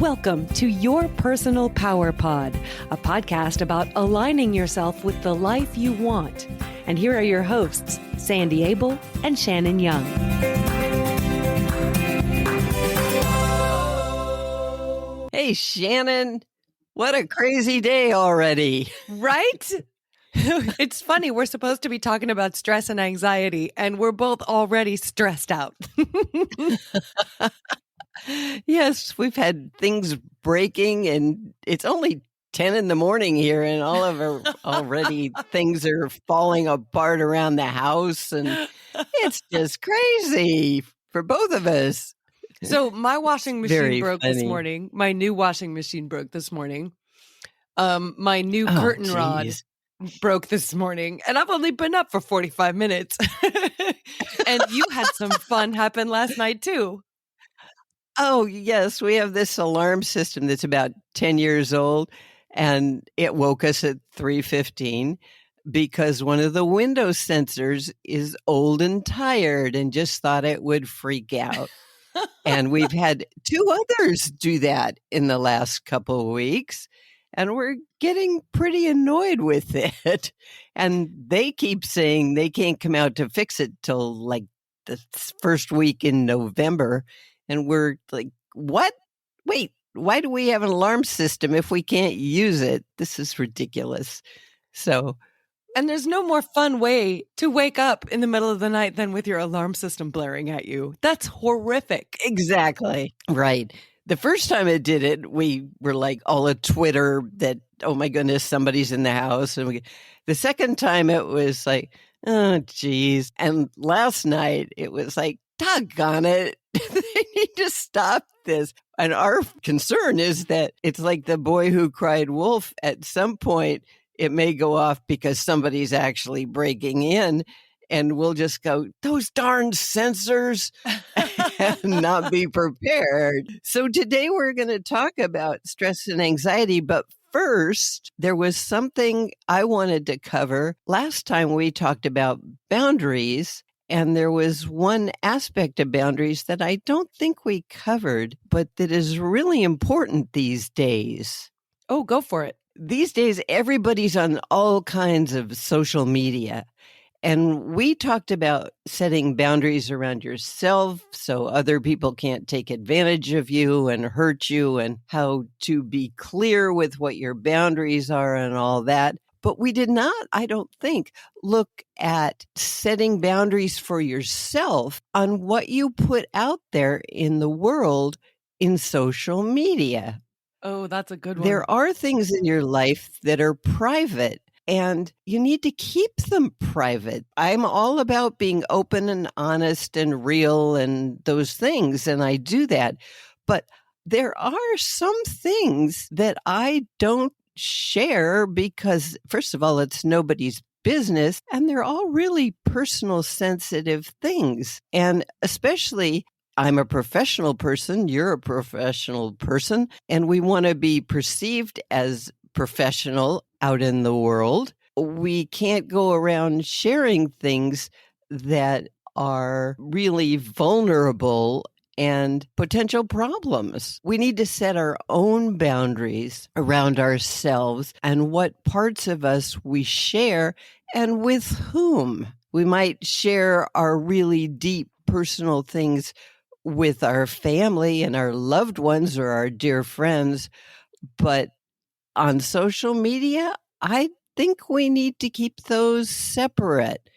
Welcome to Your Personal Power Pod, a podcast about aligning yourself with the life you want. And here are your hosts, Sandy Abel and Shannon Young. Hey, Shannon, what a crazy day already. Right? It's funny. We're supposed to be talking about stress and anxiety, and we're both already stressed out. Yes, we've had things breaking, and it's only 10 in the morning here, and all of our already things are falling apart around the house, and it's just crazy for both of us. So my washing machine Very broke this funny. morning. My new washing machine broke this morning. My new Oh, curtain rod geez. broke this morning, and I've only been up for 45 minutes. And you had some fun happen last night too. Oh, yes, we have this alarm system that's about 10 years old, and it woke us at 3:15 because one of the window sensors is old and tired and just thought it would freak out. And we've had two others do that in the last couple of weeks, and we're getting pretty annoyed with it. And they keep saying they can't come out to fix it till like the first week in November. And we're like, what? Wait, why do we have an alarm system if we can't use it? This is ridiculous. So, And there's no more fun way to wake up in the middle of the night than with your alarm system blaring at you. That's horrific. exactly. Right. The first time it did it, we were like all at Twitter that, oh my goodness, somebody's in the house. And the second time it was like, oh, geez. And last night it was like, doggone it. They need to stop this. And our concern is that it's like the boy who cried wolf. At some point, it may go off because somebody's actually breaking in, and we'll just go, those darn sensors, and not be prepared. So today we're going to talk about stress and anxiety, but first, there was something I wanted to cover. Last time we talked about boundaries, and there was one aspect of boundaries that I don't think we covered, but that is really important these days. Oh, go for it. These days, everybody's on all kinds of social media. And we talked about setting boundaries around yourself so other people can't take advantage of you and hurt you, and how to be clear with what your boundaries are and all that. But we did not, I don't think, look at setting boundaries for yourself on what you put out there in the world in social media. Oh, that's a good one. There are things in your life that are private, and you need to keep them private. I'm all about being open and honest and real and those things, and I do that. But there are some things that I don't share because, first of all, it's nobody's business, and they're all really personal, sensitive things. And especially, I'm a professional person, you're a professional person, and we want to be perceived as professional out in the world. We can't go around sharing things that are really vulnerable and potential problems. We need to set our own boundaries around ourselves and what parts of us we share and with whom. We might share our really deep personal things with our family and our loved ones or our dear friends, but on social media, I think we need to keep those separate.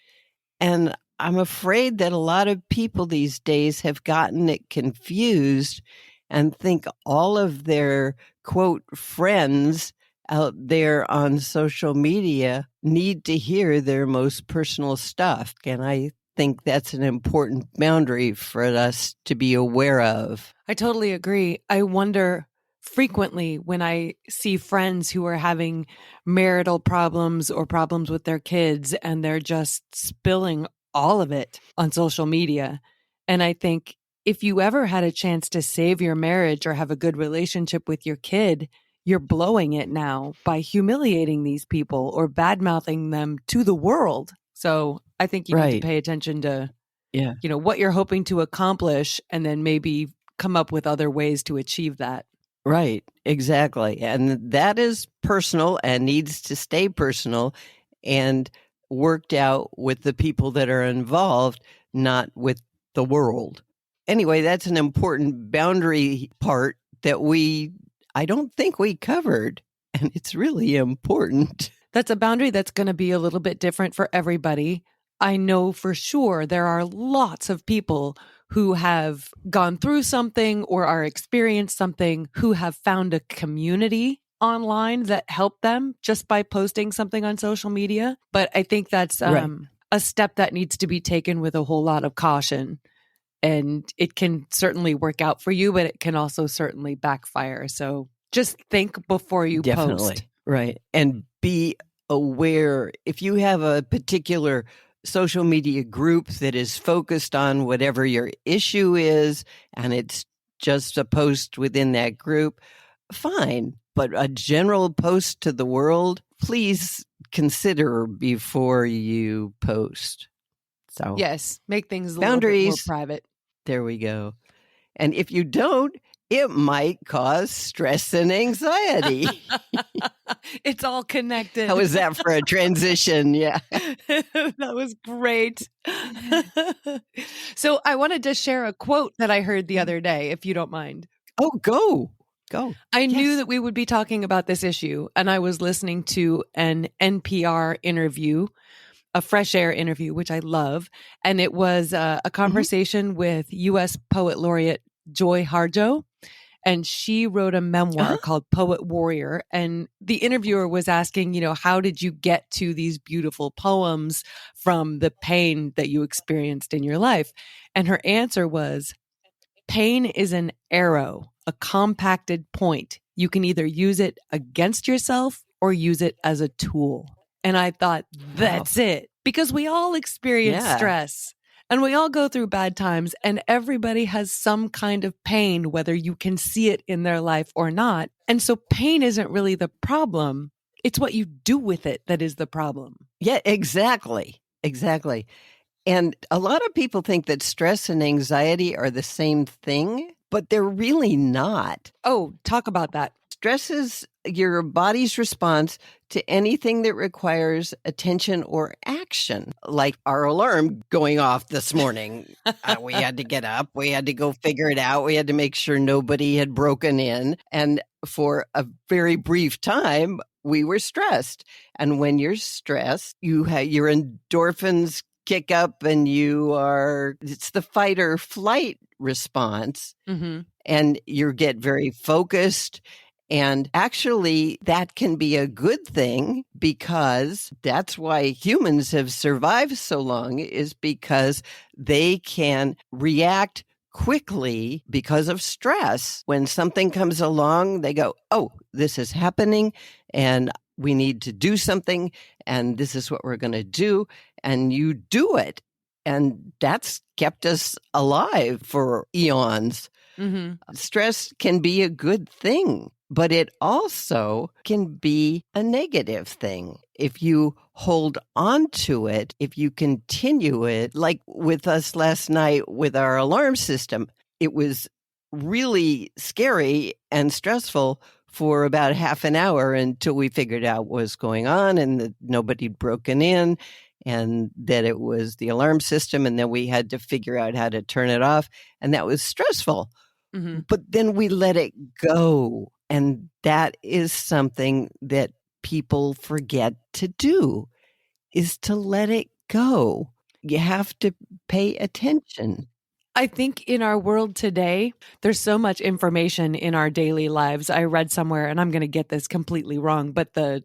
And I'm afraid that a lot of people these days have gotten it confused and think all of their, quote, friends out there on social media need to hear their most personal stuff. And I think that's an important boundary for us to be aware of. I totally agree. I wonder frequently when I see friends who are having marital problems or problems with their kids, and they're just spilling all of it on social media. And I think if you ever had a chance to save your marriage or have a good relationship with your kid, you're blowing it now by humiliating these people or bad-mouthing them to the world. So I think you need to pay attention to, what you're hoping to accomplish, and then maybe come up with other ways to achieve that. Right, exactly. And that is personal and needs to stay personal and worked out with the people that are involved, not with the world. Anyway, that's an important boundary part that I don't think we covered. And it's really important. That's a boundary that's going to be a little bit different for everybody. I know for sure there are lots of people who have gone through something or are experienced something who have found a community online that helped them just by posting something on social media. But I think that's Right. a step that needs to be taken with a whole lot of caution. And it can certainly work out for you, but it can also certainly backfire. So just think before you post. Definitely. Right. And be aware if you have a particular social media group that is focused on whatever your issue is and it's just a post within that group, fine. But a general post to the world, please consider before you post. So, Yes, make things a little bit more boundaries. private. There we go. And if you don't, it might cause stress and anxiety. It's all connected. How was that for a transition? Yeah. That was great. So I wanted to share a quote that I heard the other day, if you don't mind. Oh, go. Go. I knew Yes. that we would be talking about this issue, and I was listening to an NPR interview, a fresh air interview, which I love. And it was a conversation with U.S. Poet Laureate Joy Harjo. And she wrote a memoir called Poet Warrior. And the interviewer was asking, how did you get to these beautiful poems from the pain that you experienced in your life? And her answer was, pain is an arrow, a compacted point. You can either use it against yourself or use it as a tool. And I thought, that's it. Because we all experience stress. And we all go through bad times, and everybody has some kind of pain, whether you can see it in their life or not. And so pain isn't really the problem. It's what you do with it that is the problem. Yeah, exactly. Exactly. And a lot of people think that stress and anxiety are the same thing, but they're really not. Oh, talk about that. Stress is your body's response to anything that requires attention or action, like our alarm going off this morning. We had to get up. We had to go figure it out. We had to make sure nobody had broken in. And for a very brief time, we were stressed. And when you're stressed, you have your endorphins kick up and it's the fight or flight response. Mm-hmm. And you get very focused. And actually, that can be a good thing because that's why humans have survived so long, is because they can react quickly because of stress. When something comes along, they go, oh, this is happening and we need to do something and this is what we're going to do. And you do it. And that's kept us alive for eons. Mm-hmm. Stress can be a good thing, but it also can be a negative thing. If you hold on to it, if you continue it, like with us last night with our alarm system, it was really scary and stressful for about half an hour until we figured out what was going on and that nobody had broken in and that it was the alarm system. And then we had to figure out how to turn it off. And that was stressful. Mm-hmm. But then we let it go. And that is something that people forget to do, is to let it go. You have to pay attention. I think in our world today, there's so much information in our daily lives. I read somewhere, and I'm going to get this completely wrong, but the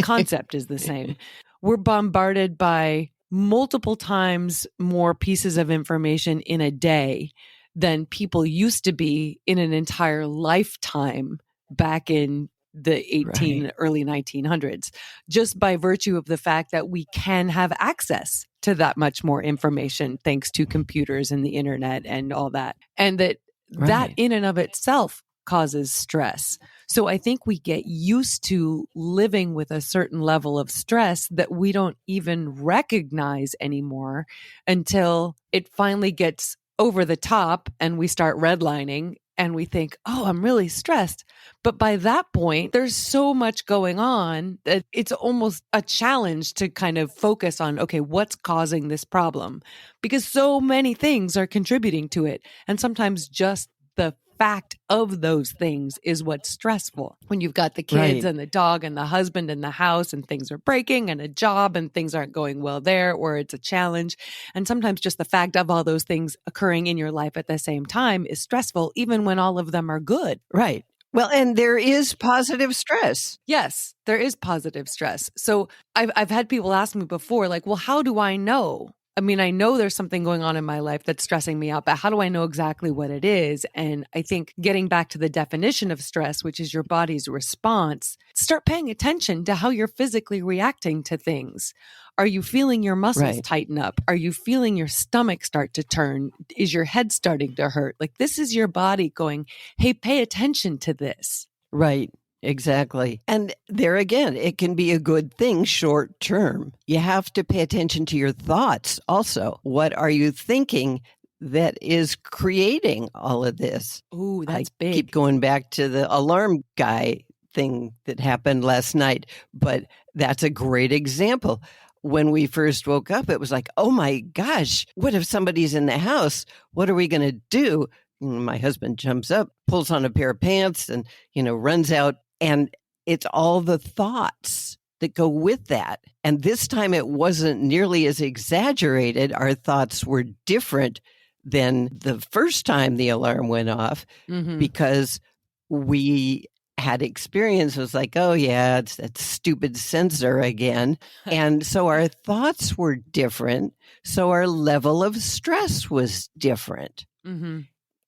concept is the same. We're bombarded by multiple times more pieces of information in a day than people used to be in an entire lifetime back in the early 1900s, just by virtue of the fact that we can have access to that much more information thanks to computers and the internet and all that. And that in and of itself causes stress. So I think we get used to living with a certain level of stress that we don't even recognize anymore until it finally gets over the top and we start redlining and we think, oh, I'm really stressed. But by that point, there's so much going on that it's almost a challenge to kind of focus on, okay, what's causing this problem? Because so many things are contributing to it. And sometimes just the fact of those things is what's stressful. When you've got the kids Right. and the dog and the husband and the house and things are breaking and a job and things aren't going well there, or it's a challenge. And sometimes just the fact of all those things occurring in your life at the same time is stressful, even when all of them are good. Right. Well, and there is positive stress. Yes, there is positive stress. So I've had people ask me before, like, well, how do I know? I mean, I know there's something going on in my life that's stressing me out, but how do I know exactly what it is? And I think getting back to the definition of stress, which is your body's response, start paying attention to how you're physically reacting to things. Are you feeling your muscles Right. tighten up? Are you feeling your stomach start to turn? Is your head starting to hurt? Like, this is your body going, hey, pay attention to this. Right. Exactly. And there again, it can be a good thing short term. You have to pay attention to your thoughts also. What are you thinking that is creating all of this? Ooh, I that's big. keep going back to the alarm guy thing that happened last night, but that's a great example. When we first woke up, it was like, oh my gosh, what if somebody's in the house? What are we going to do? My husband jumps up, pulls on a pair of pants and, runs out. And it's all the thoughts that go with that. And this time it wasn't nearly as exaggerated. Our thoughts were different than the first time the alarm went off because we had experience. It was like, oh yeah, it's that stupid sensor again. And so our thoughts were different. So our level of stress was different. Mm-hmm.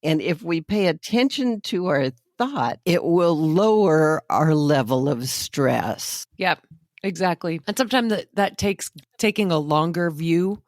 And if we pay attention to our thought, it will lower our level of stress. Yep, exactly. And sometimes that takes taking a longer view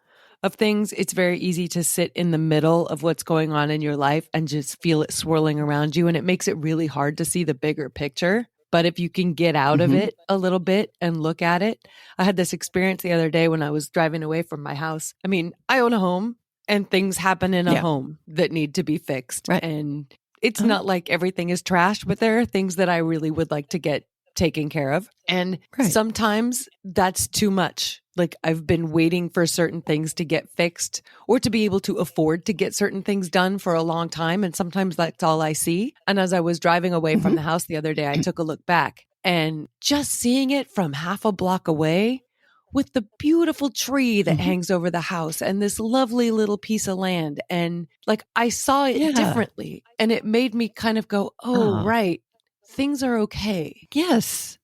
of things. It's very easy to sit in the middle of what's going on in your life and just feel it swirling around you. And it makes it really hard to see the bigger picture. But if you can get out of it a little bit and look at it, I had this experience the other day when I was driving away from my house. I mean, I own a home and things happen in a home that need to be fixed. Right. And it's not like everything is trashed, but there are things that I really would like to get taken care of. And sometimes that's too much. Like I've been waiting for certain things to get fixed or to be able to afford to get certain things done for a long time. And sometimes that's all I see. And as I was driving away from the house the other day, I took a look back and just seeing it from half a block away with the beautiful tree that hangs over the house and this lovely little piece of land. And like I saw it differently and it made me kind of go, oh, right. Things are okay. Yes.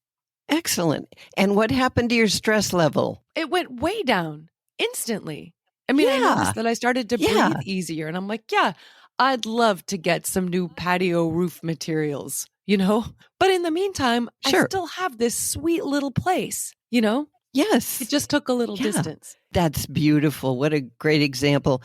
Excellent. And what happened to your stress level? It went way down instantly. I mean, I noticed that I started to breathe easier and I'm like, yeah, I'd love to get some new patio roof materials, But in the meantime, I still have this sweet little place, Yes. It just took a little distance. That's beautiful. What a great example.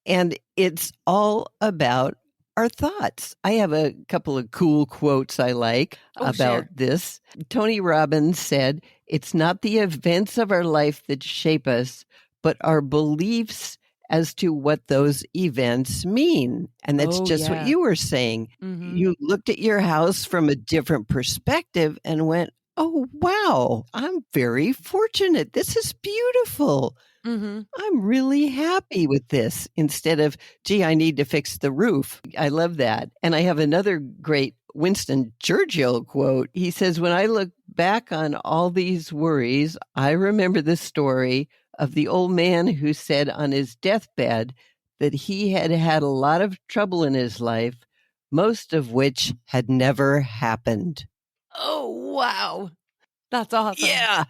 And it's all about our thoughts. I have a couple of cool quotes I like about this. Tony Robbins said, it's not the events of our life that shape us, but our beliefs as to what those events mean. And that's just what you were saying. You looked at your house from a different perspective and went, oh, wow, I'm very fortunate. This is beautiful. I'm really happy with this instead of, gee, I need to fix the roof. I love that. And I have another great Winston Churchill quote. He says, when I look back on all these worries, I remember the story of the old man who said on his deathbed that he had had a lot of trouble in his life, most of which had never happened. Oh, wow. That's awesome. Yeah.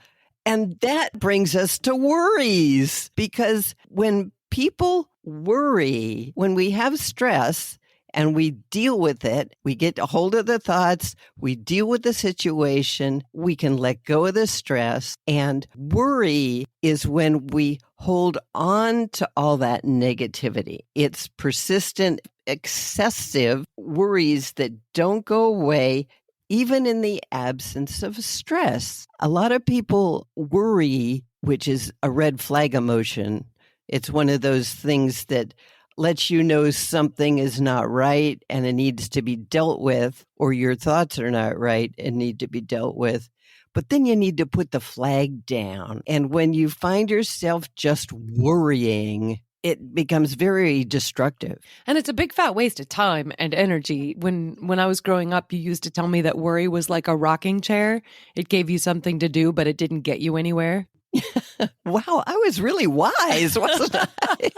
And that brings us to worries, because when people worry, when we have stress and we deal with it, we get a hold of the thoughts, we deal with the situation, we can let go of the stress. And worry is when we hold on to all that negativity. It's persistent, excessive worries that don't go away, even in the absence of stress. A lot of people worry, which is a red flag emotion. It's one of those things that lets you know something is not right and it needs to be dealt with, or your thoughts are not right and need to be dealt with. But then you need to put the flag down. And when you find yourself just worrying, it becomes very destructive. And it's a big fat waste of time and energy. When I was growing up, you used to tell me that worry was like a rocking chair. It gave you something to do, but it didn't get you anywhere. Wow, I was really wise, wasn't I?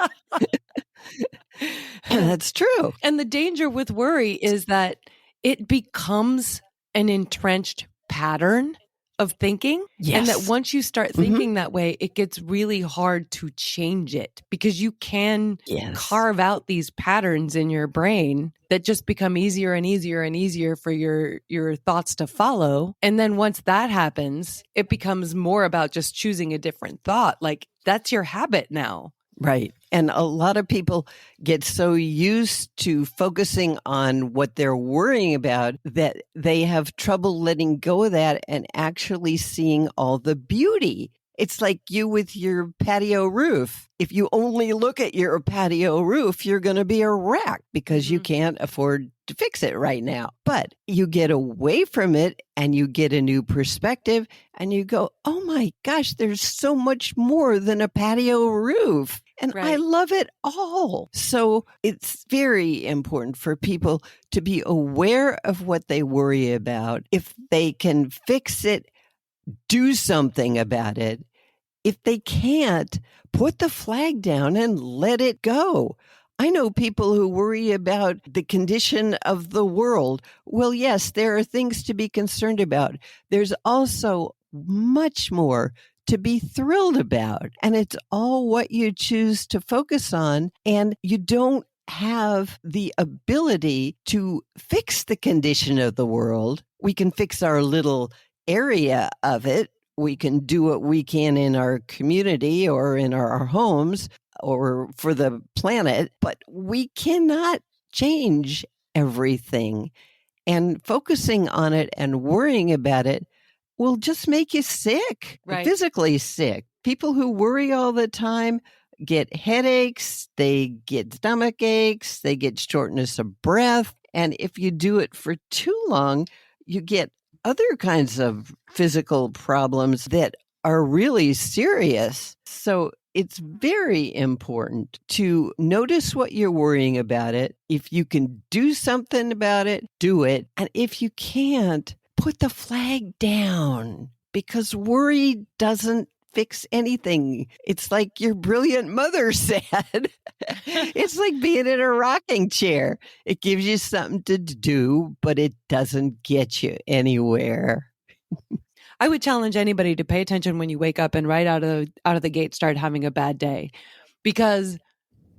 That's true. And the danger with worry is that it becomes an entrenched pattern of thinking. Yes. And that once you start thinking that way, it gets really hard to change it because you can carve out these patterns in your brain that just become easier and easier and easier for your thoughts to follow. And then once that happens, it becomes more about just choosing a different thought. Like that's your habit now. Right. And a lot of people get so used to focusing on what they're worrying about that they have trouble letting go of that and actually seeing all the beauty. It's like you with your patio roof. If you only look at your patio roof, you're going to be a wreck because you can't afford to fix it right now. But you get away from it and you get a new perspective and you go, oh my gosh, there's so much more than a patio roof. And I love it all. So it's very important for people to be aware of what they worry about. If they can fix it, do something about it. If they can't, put the flag down and let it go. I know people who worry about the condition of the world. Well, yes, there are things to be concerned about. There's also much more to be thrilled about. And it's all what you choose to focus on. And you don't have the ability to fix the condition of the world. We can fix our little area of it. We can do what we can in our community or in our homes or for the planet, but we cannot change everything. And focusing on it and worrying about it will just make you sick, physically sick. People who worry all the time get headaches, they get stomach aches, they get shortness of breath. And if you do it for too long, you get other kinds of physical problems that are really serious. So it's very important to notice what you're worrying about it. If you can do something about it, do it. And if you can't, put the flag down because worry doesn't fix anything. It's like your brilliant mother said. It's like being in a rocking chair. It gives you something to do, but it doesn't get you anywhere. I would challenge anybody to pay attention when you wake up and right out of the gate start having a bad day, because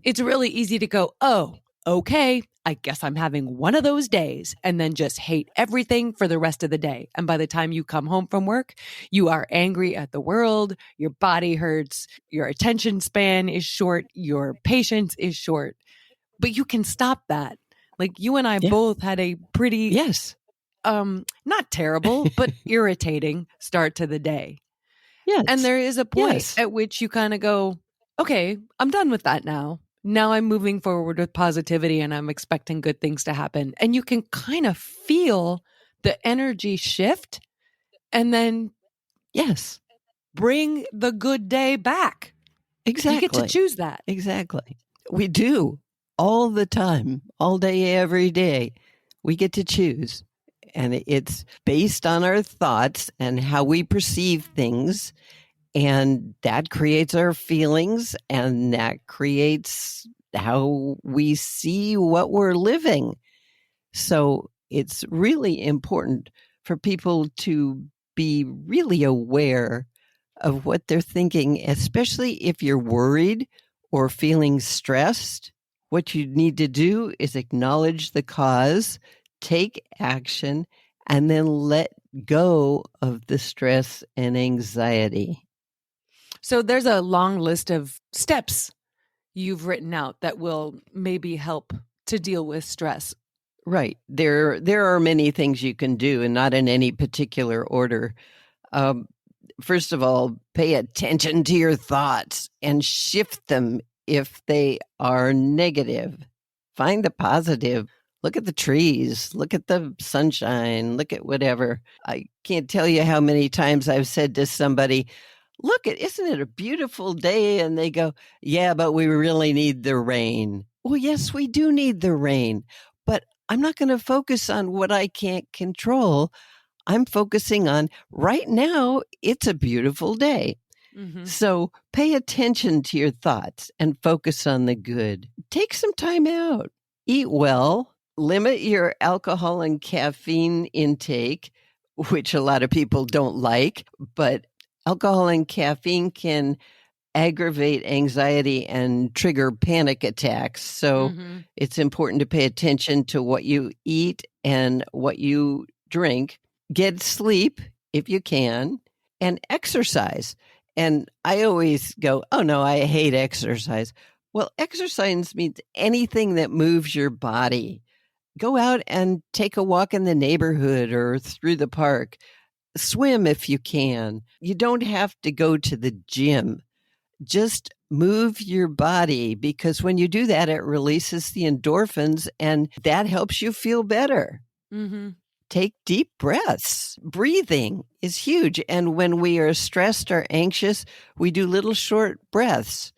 it's really easy to go, oh, okay, I guess I'm having one of those days, and then just hate everything for the rest of the day. And by the time you come home from work, you are angry at the world, your body hurts, your attention span is short, your patience is short. But you can stop that. Like you and I both had a pretty, not terrible, but irritating start to the day. Yes. And there is a point at which you kind of go, okay, I'm done with that now. Now I'm moving forward with positivity and I'm expecting good things to happen. And you can kind of feel the energy shift and then bring the good day back. Exactly. You get to choose that. Exactly. We do all the time, all day, every day. We get to choose. And it's based on our thoughts and how we perceive things. And that creates our feelings and that creates how we see what we're living. So it's really important for people to be really aware of what they're thinking, especially if you're worried or feeling stressed. What you need to do is acknowledge the cause, take action, and then let go of the stress and anxiety. So there's a long list of steps you've written out that will maybe help to deal with stress. Right. There are many things you can do, and not in any particular order. First of all, pay attention to your thoughts and shift them if they are negative. Find the positive. Look at the trees, look at the sunshine, look at whatever. I can't tell you how many times I've said to somebody, look, isn't it a beautiful day? And they go, yeah, but we really need the rain. Well, yes, we do need the rain, but I'm not going to focus on what I can't control. I'm focusing on right now, it's a beautiful day. Mm-hmm. So pay attention to your thoughts and focus on the good. Take some time out. Eat well. Limit your alcohol and caffeine intake, which a lot of people don't like, but alcohol and caffeine can aggravate anxiety and trigger panic attacks. So Mm-hmm. it's important to pay attention to what you eat and what you drink. Get sleep if you can, and exercise. And I always go, oh no, I hate exercise. Well, exercise means anything that moves your body. Go out and take a walk in the neighborhood or through the park. Swim if you can. You don't have to go to the gym. Just move your body, because when you do that, it releases the endorphins and that helps you feel better. Mm-hmm. Take deep breaths. Breathing is huge. And when we are stressed or anxious, we do little short breaths.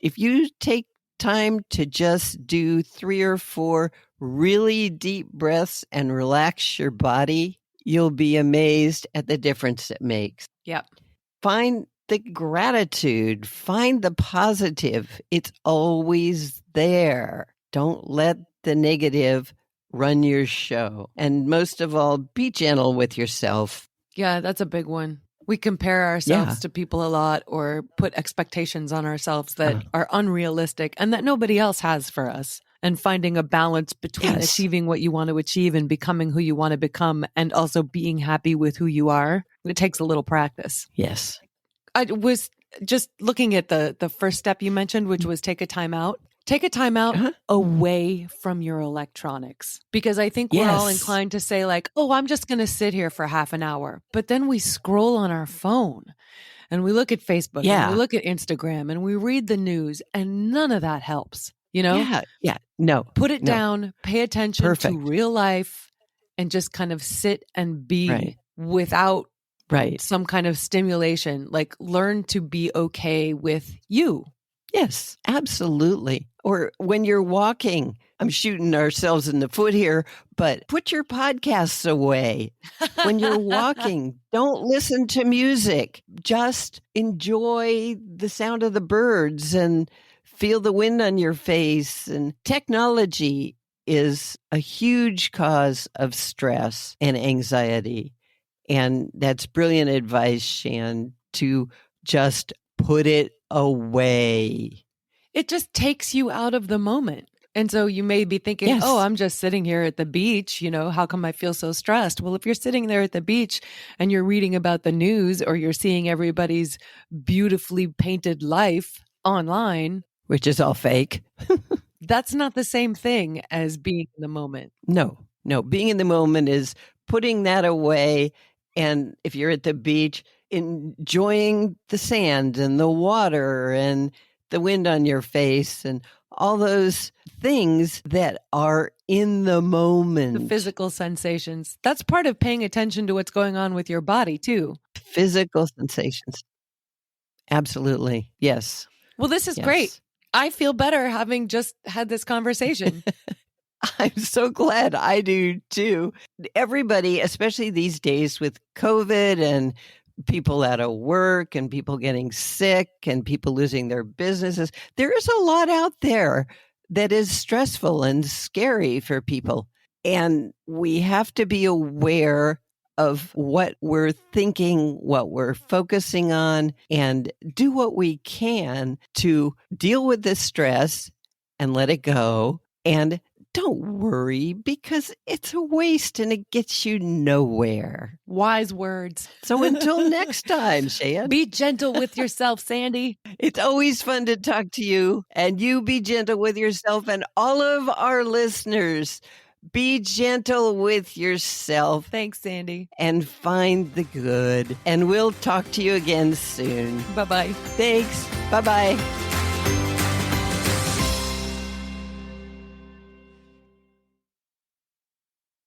If you take time to just do 3 or 4 really deep breaths and relax your body, you'll be amazed at the difference it makes. Yep. Find the gratitude, find the positive. It's always there. Don't let the negative run your show. And most of all, be gentle with yourself. Yeah, that's a big one. We compare ourselves to people a lot, or put expectations on ourselves that are unrealistic and that nobody else has for us. And finding a balance between achieving what you want to achieve and becoming who you want to become, and also being happy with who you are. It takes a little practice. Yes. I was just looking at the first step you mentioned, which was take a time out. Take a time out away from your electronics, because I think we're all inclined to say like, oh, I'm just going to sit here for half an hour. But then we scroll on our phone and we look at Facebook and we look at Instagram and we read the news, and none of that helps, you know? Yeah. No. Put it down, pay attention to real life, and just kind of sit and be without some kind of stimulation. Like, learn to be okay with you. Yes, absolutely. Or when you're walking, I'm shooting ourselves in the foot here, but put your podcasts away. When you're walking, don't listen to music. Just enjoy the sound of the birds and feel the wind on your face. And technology is a huge cause of stress and anxiety. And that's brilliant advice, Shan, to just put it away. It just takes you out of the moment. And so you may be thinking, oh, I'm just sitting here at the beach. You know, how come I feel so stressed? Well, if you're sitting there at the beach and you're reading about the news, or you're seeing everybody's beautifully painted life online, which is all fake, that's not the same thing as being in the moment. No. Being in the moment is putting that away. And if you're at the beach, enjoying the sand and the water and the wind on your face and all those things that are in the moment. The physical sensations. That's part of paying attention to what's going on with your body too. Physical sensations. Absolutely. Yes. Well, this is great. I feel better having just had this conversation. I'm so glad. I do too. Everybody, especially these days with COVID and people out of work and people getting sick and people losing their businesses, there is a lot out there that is stressful and scary for people. And we have to be aware of what we're thinking, what we're focusing on, and do what we can to deal with this stress and let it go. And don't worry, because it's a waste and it gets you nowhere. Wise words. So until next time, Shan. Be gentle with yourself, Sandy. It's always fun to talk to you, and you be gentle with yourself, and all of our listeners, be gentle with yourself. Thanks, Sandy. And find the good. And we'll talk to you again soon. Bye-bye. Thanks. Bye-bye.